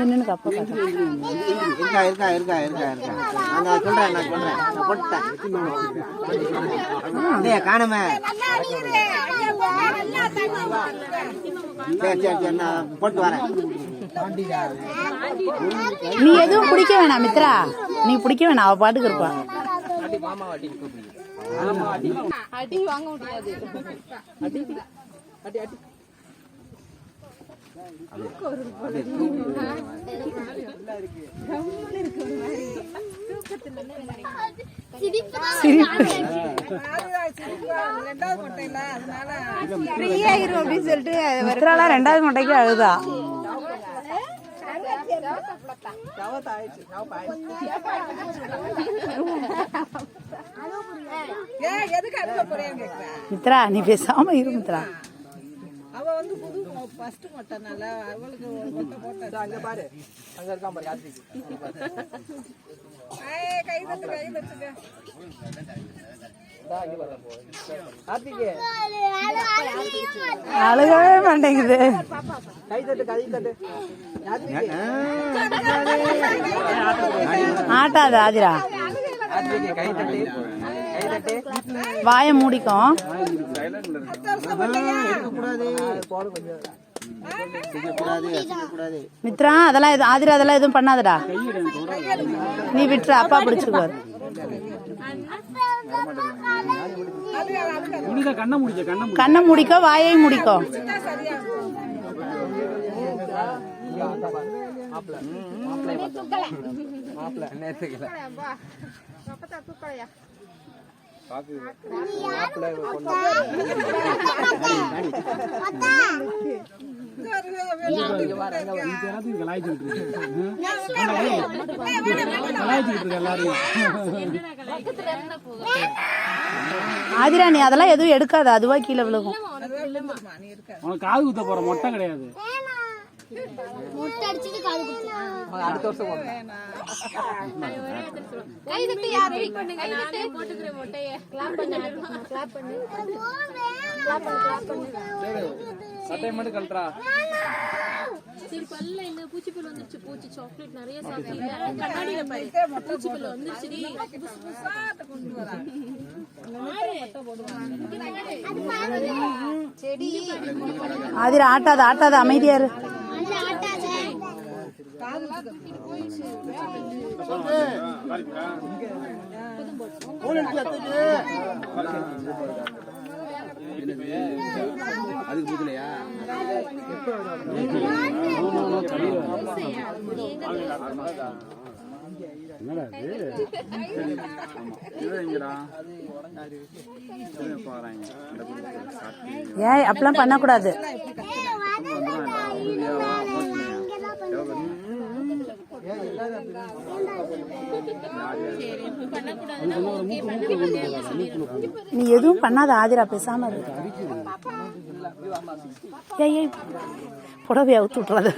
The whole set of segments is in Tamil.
நின்று கப்பா இருக்கா இருக்கா இருக்கா இருக்கா இருக்கா நான் சொல்றேன் நான் போட்டேன் காணுமே. சரி சரி சரி நான் போட்டு வரேன். நீ எதுவும் பிடிக்க வேணாம் மித்ரா, நீ பிடிக்க வேணாம், அவ பாட்டுக்கு இருப்பா. அடி வாங்க முடியாது. மித்ராலாம் ரெண்டாவது மொட்டைக்கு அழுதா. மித்ரா நீ பேசாம இரு மித்ரா. அவ வந்து புது ஃபர்ஸ்ட் மொட்டனால அவளுக்கு மொட்டை போட்டா அங்க பாரு, அங்க இருக்கான் பாரு யாத்திக்கு. ஏய் கை தட்டுங்க. டா இங்க வர போ. யாத்திக்கு அழுகவே மாட்டேங்குது. கை தட்டு. யாத்திக்கு ஆட்டாத ஆதிரா. யாத்திக்கு கை தட்டு. வாயை மூடிக்கும். மித்ரா அதெல்லாம் ஆதிரா அதெல்லாம் எதுவும் பண்ணாதடா, நீ விட்டுற, அப்பா பிடிச்சிருக்காரு. கண்ணை முடிக்கோ, வாயை முடிக்கோ. ஆதிரா நீ அதெல்லாம் எதுவும் எடுக்காத, அதுவா கீழே விழுகும். காது குத்த போற மொட்டை கிடையாது. அடுத்த வருஷம் கை தட்டி யாரு பண்ணுங்க, நானே போட்டுக்கிறேன் மொட்டைய. கிளாப் பண்ணு. சட்டை மட்டும் கழட்டா. சரி பல்ல என்ன பூச்சிப்பல் வந்துருச்சு, பூச்சி சாக்லேட் நிறைய சாப்பிட்டீங்க, கண்ணாடியில பாரு பூச்சிப்பல் வந்துருச்சுடி. ஆதிரா ஆட்டாத அமைதியா இரு. அதுக்கு புரியலையா? ஏய் அப்படிலாம் பண்ணக்கூடாது. நீ எதுவும் பண்ணாத ஆதிரா, பேசாம இரு. ஏய் புடவைய அவுத்து விட்டுறாத.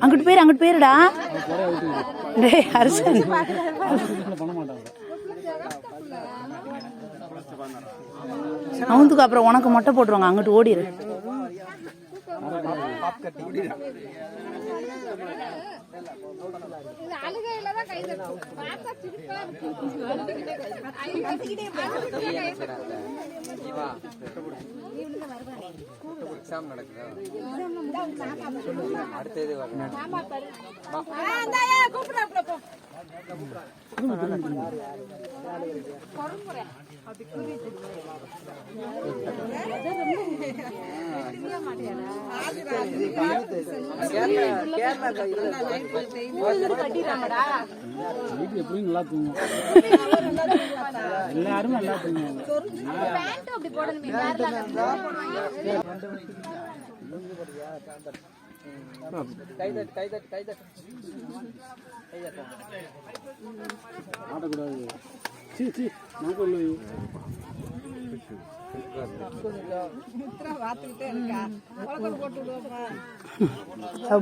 அங்கிட்டு போயிருடா. டேய் ஹர்ஷன் அவந்துக்கு அப்புறம் உனக்கு மொட்டை போட்டுருவாங்க, அங்கிட்டு ஓடிடு. எக்ஸாம் நடக்குதா? அடுத்தது எப்படியும் நல்லா தூங்கும், எல்லாரும் நல்லா தூங்குவாங்க. ஆடக்கூடாது.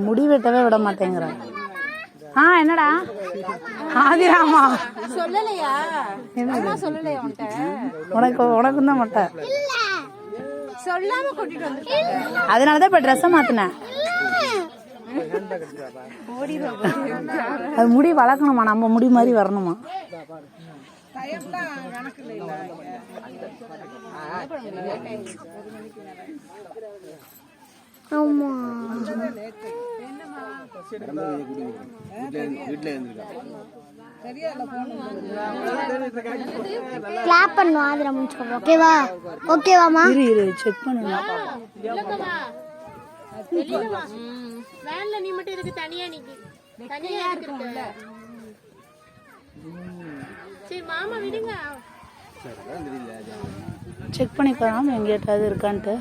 முடி வெட்டவே விட மாட்டேங்கிறான். என்னடா ஆதிராமா சொல்லலையா அம்மா சொல்லலையா உனக்கும் தான் மொட்டை. சொல்லாம கூட்டிட்டு வந்து அதனாலதான் இப்ப ட்ரெஸ்ஸை மாத்தினேன். அது முடி வளர்க்கணுமா, நம்ம முடி மாதிரி வரணுமா? கிளாப் பண்ணுவா அதுல முடிச்சுக்கோ. ஓகேவா? ஓகேவாமா? இரு செக் பண்ணுங்க. வேன்ல நீ மட்டும் இருக்கு, தனியா தனியா இருக்கு. சரி மாமா விடுங்க. செக் பண்ணிக்கலாம் எங்கேயாவது இருக்கான்ட்டு.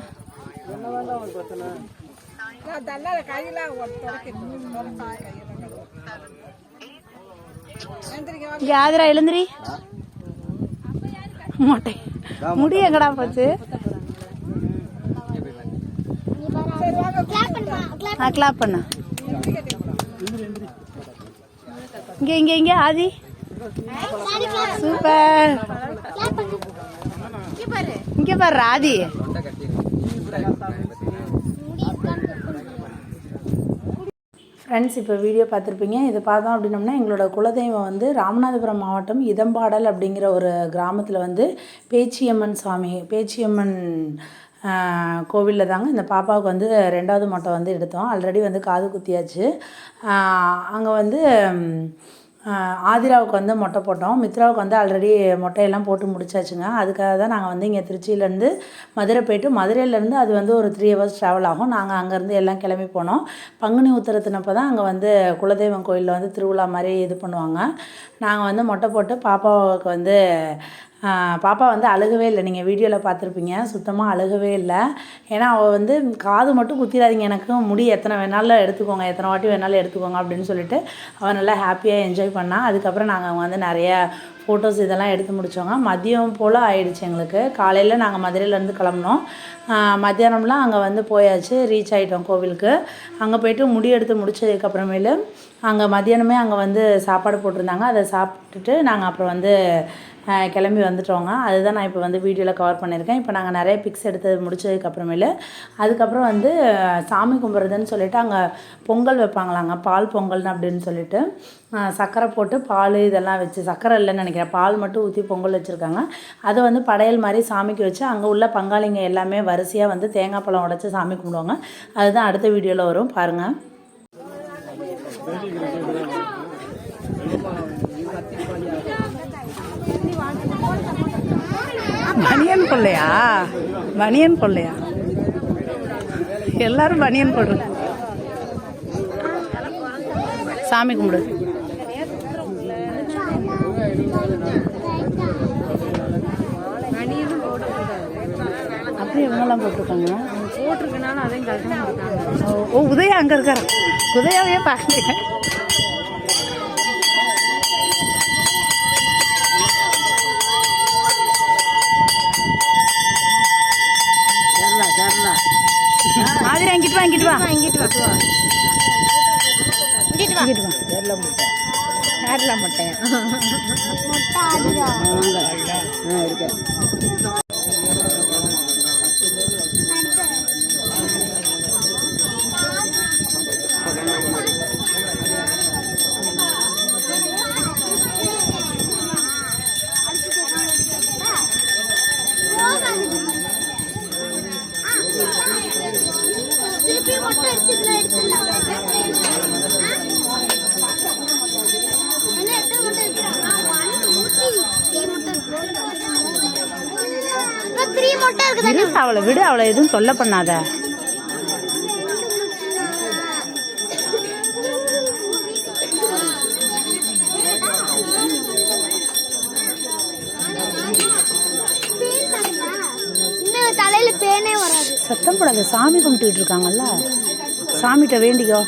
ஆதிரா எழுந்திரி. மொட்டை முடி எங்கடா போச்சு? கிளாப் பண்ண. இங்க ஆதி சூப்பர். இங்க பாரு ஆதி. ஃப்ரெண்ட்ஸ், இப்போ வீடியோ பார்த்துருப்பீங்க. இது பார்த்தோம் அப்படின்னோம்னா எங்களோட குலதெய்வம் வந்து ராமநாதபுரம் மாவட்டம் இதம்பாடல் அப்படிங்கிற ஒரு கிராமத்தில் வந்து பேச்சியம்மன் கோவிலில் தாங்க இந்த பாப்பாவுக்கு வந்து 2வது மொட்டை வந்து எடுத்தோம். ஆல்ரெடி வந்து காது குத்தியாச்சு. அங்கே வந்து ஆதிராவுக்கு வந்து மொட்டை போட்டோம். மித்ராவுக்கு வந்து ஆல்ரெடி மொட்டையெல்லாம் போட்டு முடிச்சாச்சுங்க. அதுக்காக தான் நாங்கள் வந்து இங்கே திருச்சியிலேருந்து மதுரை போய்ட்டு, மதுரையிலேருந்து அது வந்து ஒரு 3 hours ட்ராவல் ஆகும். நாங்கள் அங்கேருந்து எல்லாம் கிளம்பி போனோம். பங்குனி உத்திரத்தினப்போ தான் அங்கே வந்து குலதெய்வம் கோயிலில் வந்து திருவிழா மாதிரி இது பண்ணுவாங்க. நாங்கள் வந்து மொட்டை போட்டு பாப்பாவுக்கு வந்து பாப்பா வந்து அழுகவே இல்லை. நீங்கள் வீடியோவில் பார்த்துருப்பீங்க, சுத்தமாக அழுகவே இல்லை. ஏன்னா அவள் வந்து காது மட்டும் குத்திடாதீங்க, எனக்கு முடி எத்தனை வேணாலும் எடுத்துக்கோங்க, எத்தனை வாட்டி வேணாலும் எடுத்துக்கோங்க அப்படின்னு சொல்லிட்டு அவள் நல்லா ஹாப்பியாக என்ஜாய் பண்ணால். அதுக்கப்புறம் நாங்கள் வந்து நிறையா ஃபோட்டோஸ் இதெல்லாம் எடுத்து முடித்தோங்க. மதியம் போல் ஆயிடுச்சு எங்களுக்கு. காலையில் நாங்கள் மதுரையிலேருந்து கிளம்புனோம். மத்தியானம்லாம் அங்கே வந்து போயாச்சு, ரீச் ஆகிட்டோம் கோவிலுக்கு. அங்கே போய்ட்டு முடி எடுத்து முடிச்சதுக்கப்புறமேலு அங்கே மத்தியானமே அங்கே வந்து சாப்பாடு போட்டிருந்தாங்க. அதை சாப்பிட்டுட்டு நாங்கள் அப்புறம் வந்து கிளம்பி வந்துட்டோங்க. அதுதான் நான் இப்போ வந்து வீடியோவில் கவர் பண்ணியிருக்கேன். இப்போ நாங்கள் நிறைய பிக்ஸ் எடுத்து முடிச்சதுக்கப்புறமேலு அதுக்கப்புறம் வந்து சாமி கும்பிட்றதுன்னு சொல்லிவிட்டு அங்கே பொங்கல் வைப்பாங்களாங்க, பால் பொங்கல்னு அப்படின்னு சொல்லிட்டு சர்க்கரை போட்டு பால் இதெல்லாம் வச்சு, சர்க்கரை இல்லைன்னு நினைக்கிறேன், பால் மட்டும் ஊற்றி பொங்கல் வச்சுருக்காங்க. அதை வந்து படையல் மாதிரி சாமிக்கு வச்சு அங்கே உள்ள பங்காளிங்க எல்லாமே வரிசையாக வந்து தேங்காய் பழம் உடைச்சி சாமி கும்பிடுவாங்க. அதுதான் அடுத்த வீடியோவில் வரும், பாருங்கள். பனியன் கொள்ளையா எல்லாரும் பனியன் போடுற. சாமி கும்பிடு. அப்படி இவங்கெல்லாம் போட்டிருக்காங்க. ஓ, உதயா அங்கே இருக்காரு. உதயாவே பார்க்கல. ஆதிரா இங்கிட்டு வா, இங்கிட்டு வா, இங்கிட்டு வா, இங்கிட்டு வா, இங்கிட்டு வா. கேரளா மொட்டையா? இருக்கு. அவளை விடு, அவளை எதுவும் சொல்ல பண்ணாத. தலையில பேனே வராது. சத்தம் போடாத, சாமி கும்பிட்டு இருக்காங்கல்ல, சாமிகிட்ட வேண்டிக்கோ.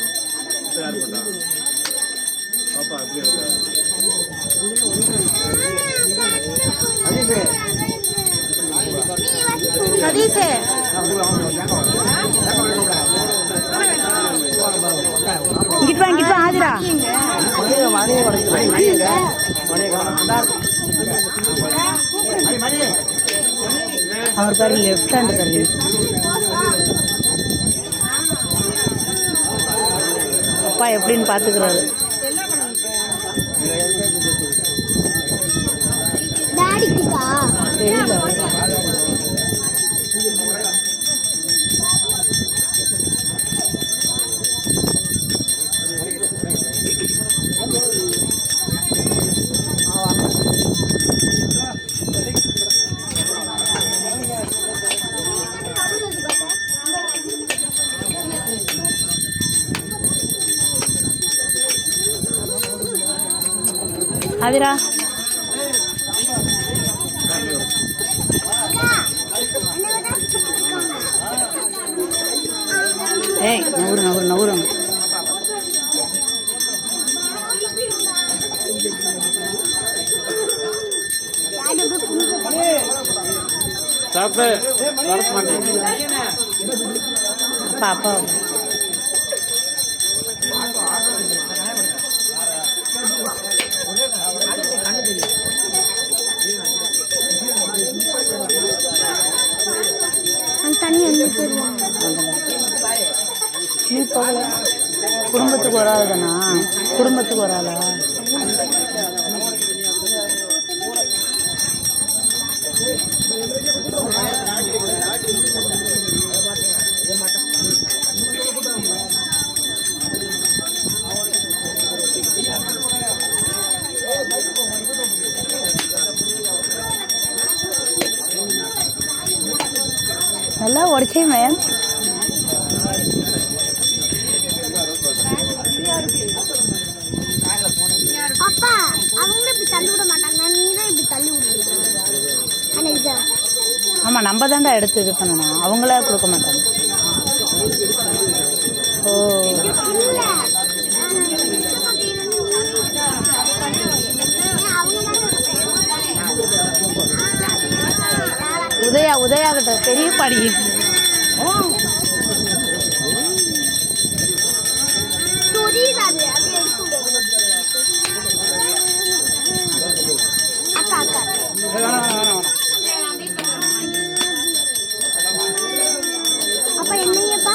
சதீஷே இங்கிட்டு வா, இங்கிட்டு வா ஆதிரா. தலையை உடைச்சு அவர் பேர் லெஃப்ட் ஹேண்டு தள்ளி அப்பா எப்படின்னு பார்த்துக்கிறாரு. டாடிக்குதா தெரியல. ஆதிரா ஏய் நவுறு நவுறு நவுறு. சாப்பிட்டு வரக்க மாட்டேன். பாப்பா அந்த தண்ணி வந்து போடுவாங்க. நீ போகல. குடும்பத்துக்கு ஒரு ஆள் தானா? குடும்பத்துக்கு ஒரு ஆளா? நல்லா உடைச்சே மேம். அப்பா அவங்க இப்படி தள்ளி விட மாட்டாங்க, நீ தான் இப்படி தள்ளி விடுவீங்க. ஆமாம் நம்ம தாண்டா எடுத்து இது பண்ணணும், அவங்களே கொடுக்க மாட்டாங்க. ஓ உதயா கிட்ட பெரிய படி. அக்கா அக்கா அப்பா என்னையப்பா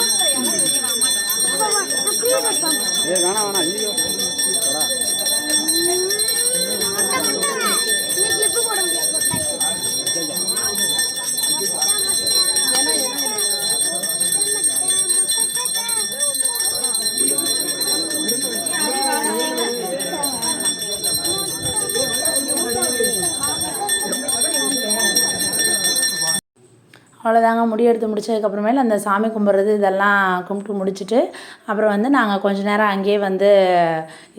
வேணாம் ஐயோ கிளிப்பு போட முடியாது. அவ்வளோதாங்க. முடி எடுத்து முடிச்சதுக்கப்புறமேல அந்த சாமி கும்பிட்றது இதெல்லாம் கும்பிட்டு முடிச்சுட்டு அப்புறம் வந்து நாங்கள் கொஞ்ச நேரம் அங்கேயே வந்து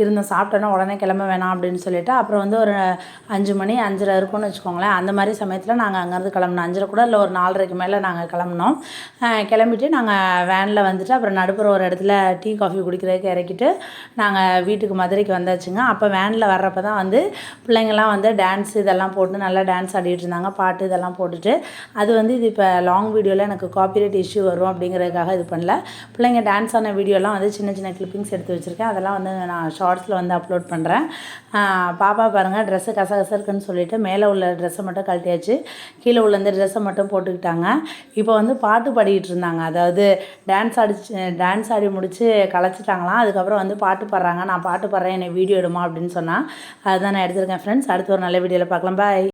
இருந்தோம். சாப்பிட்டோன்னா உடனே கிளம்ப வேணாம் அப்படின்னு சொல்லிவிட்டு அப்புறம் வந்து ஒரு 5 மணி 5:30 இருக்கும்னு வச்சுக்கோங்களேன். அந்த மாதிரி சமயத்தில் நாங்கள் அங்கேருந்து கிளம்புனோம். 5:30 கூட இல்லை, ஒரு 4:30க்கு மேலே நாங்கள் கிளம்புனோம். கிளம்பிட்டு நாங்கள் வேனில் வந்துட்டு அப்புறம் நடுப்புற ஒரு இடத்துல டீ காஃபி குடிக்கிறதுக்கு இறக்கிட்டு நாங்கள் வீட்டுக்கு மதுரைக்கு வந்தாச்சுங்க. அப்போ வேனில் வர்றப்போ தான் வந்து பிள்ளைங்கள்லாம் வந்து டான்ஸ் இதெல்லாம் போட்டு நல்லா டான்ஸ் ஆடிட்டு இருந்தாங்க, பாட்டு இதெல்லாம் போட்டுட்டு. அது வந்து இது இப்போ லாங் வீடியோவில் எனக்கு காப்பிரைட் இஷ்யூ வரும் அப்படிங்கிறதுக்காக இது பண்ணல. பிள்ளைங்க டான்ஸ் ஆன வீடியோலாம் வந்து சின்ன சின்ன கிளிப்பிங்ஸ் எடுத்து வச்சுருக்கேன். அதெல்லாம் வந்து நான் ஷார்ட்ஸில் வந்து அப்லோட் பண்ணுறேன். பாப்பா பாருங்கள், ட்ரெஸ்ஸு கசகச இருக்குன்னு சொல்லிவிட்டு மேலே உள்ள ட்ரெஸ்ஸை மட்டும் கழட்டியாச்சு, கீழே உள்ள இந்த ட்ரெஸ்ஸை மட்டும் போட்டுக்கிட்டாங்க. இப்போ வந்து பாட்டு பாடிக்கிட்டு இருந்தாங்க. அதாவது டான்ஸ் ஆடி முடித்து கலைச்சிட்டாங்களாம். அதுக்கப்புறம் வந்து பாட்டு பாடுறாங்க. நான் பாட்டு பாடுறேன், என்னை வீடியோ எடுமா அப்படின்னு சொன்னால் அதுதான் நான் எடுத்திருக்கேன் ஃப்ரெண்ட்ஸ். அடுத்து ஒரு நல்ல வீடியோவில் பார்க்கலாம். பாய்.